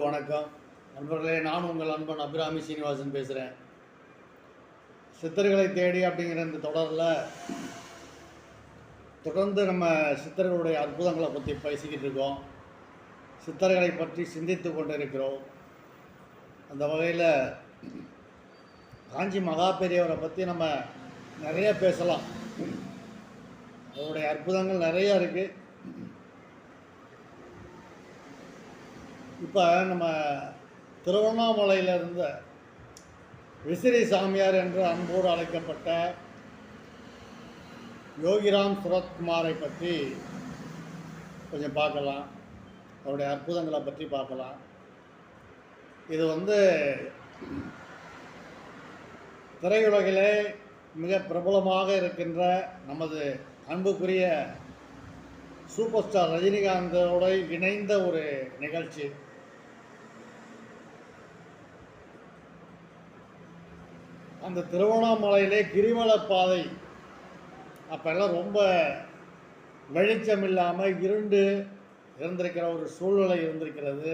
வணக்கம் நண்பர்களே, நான் உங்கள் நண்பன் அபிராமி சீனிவாசன் பேசுகிறேன். சித்தர்களை தேடி அப்படிங்கிற இந்த தொடரில் தொடர்ந்து நம்ம சித்தர்களுடைய அற்புதங்களை பற்றி பேசிக்கிட்டு இருக்கோம். சித்தர்களை பற்றி சிந்தித்து கொண்டு இருக்கிறோம். அந்த வகையில் காஞ்சி மகா பெரியவரை பற்றி நம்ம நிறைய பேசலாம். அவருடைய அற்புதங்கள் நிறையா இருக்குது. இப்போ நம்ம திருவண்ணாமலையில் இருந்த விசிறி சாமியார் என்று அன்போடு அழைக்கப்பட்ட யோகிராம் சுரத்குமாரை பற்றி கொஞ்சம் பார்க்கலாம். அவருடைய அற்புதங்களை பற்றி பார்க்கலாம். இது திரையுலகிலே மிக பிரபலமாக இருக்கின்ற நமது அன்புக்குரிய சூப்பர் ஸ்டார் ரஜினிகாந்தோடு இணைந்த ஒரு நிகழ்ச்சி. அந்த திருவண்ணாமலையிலே கிரிவல பாதை அப்போல்லாம் ரொம்ப வெளிச்சம் இல்லாமல் இருண்டு இருந்திருக்கிற ஒரு சூழ்நிலை இருந்திருக்கிறது.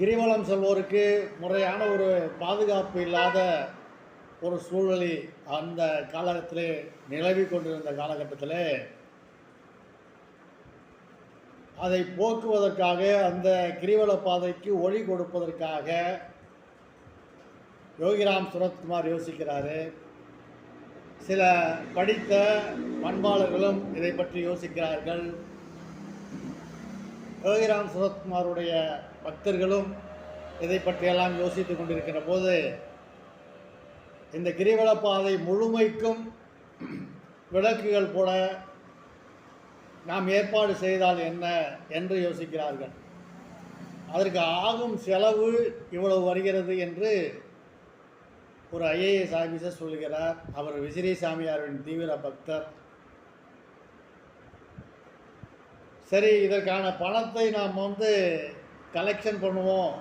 கிரிவலம் செல்வோருக்கு முறையான ஒரு பாதுகாப்பு இல்லாத ஒரு சூழ்நிலை அந்த காலகட்டத்திலே நிலவி கொண்டிருந்த காலகட்டத்தில் அதை போக்குவதற்காக அந்த கிரிவல பாதைக்கு ஒளி கொடுப்பதற்காக யோகிராம் சுரத்குமார் யோசிக்கிறாரு. சில படித்த பண்பாளர்களும் இதை பற்றி யோசிக்கிறார்கள். யோகிராம் சுரத்குமாருடைய பக்தர்களும் இதை பற்றியெல்லாம் யோசித்து கொண்டிருக்கிற போது இந்த கிரிவல பாதை முழுமைக்கும் விளக்குகள் போட நாம் ஏற்பாடு செய்தால் என்ன என்று யோசிக்கிறார்கள். அதற்கு ஆகும் செலவு இவ்வளவு வருகிறது என்று ஒரு ஐஏஎஸ் ஆஃபீஸர் சொல்கிறார். அவர் விசிறி சாமியாரின் தீவிர பக்தர். சரி, இதற்கான பணத்தை நாம் கலெக்ஷன் பண்ணுவோம்,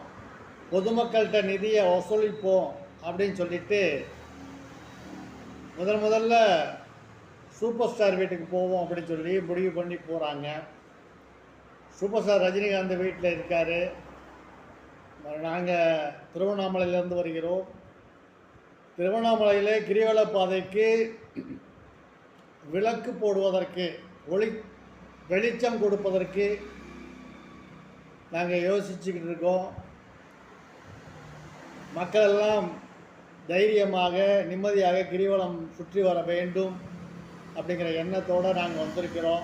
பொதுமக்கள்கிட்ட நிதியை வசூலிப்போம் அப்படின்னு சொல்லிட்டு முதல்ல சூப்பர் ஸ்டார் வீட்டுக்கு போவோம் அப்படின்னு சொல்லி முடிவு பண்ணி போகிறாங்க. சூப்பர் ஸ்டார் ரஜினிகாந்த் வீட்டில் இருக்கார். நாங்கள் திருவண்ணாமலையிலேருந்து வருகிறோம். திருவண்ணாமலையிலே கிரிவல பாதைக்கு விளக்கு போடுவதற்கு, வெளிச்சம் கொடுப்பதற்கு நாங்கள் யோசிச்சுக்கிட்டு இருக்கோம். மக்கள் எல்லாம் தைரியமாக நிம்மதியாக கிரிவலம் சுற்றி வர வேண்டும் அப்படிங்கிற எண்ணத்தோடு நாங்கள் வந்திருக்கிறோம்.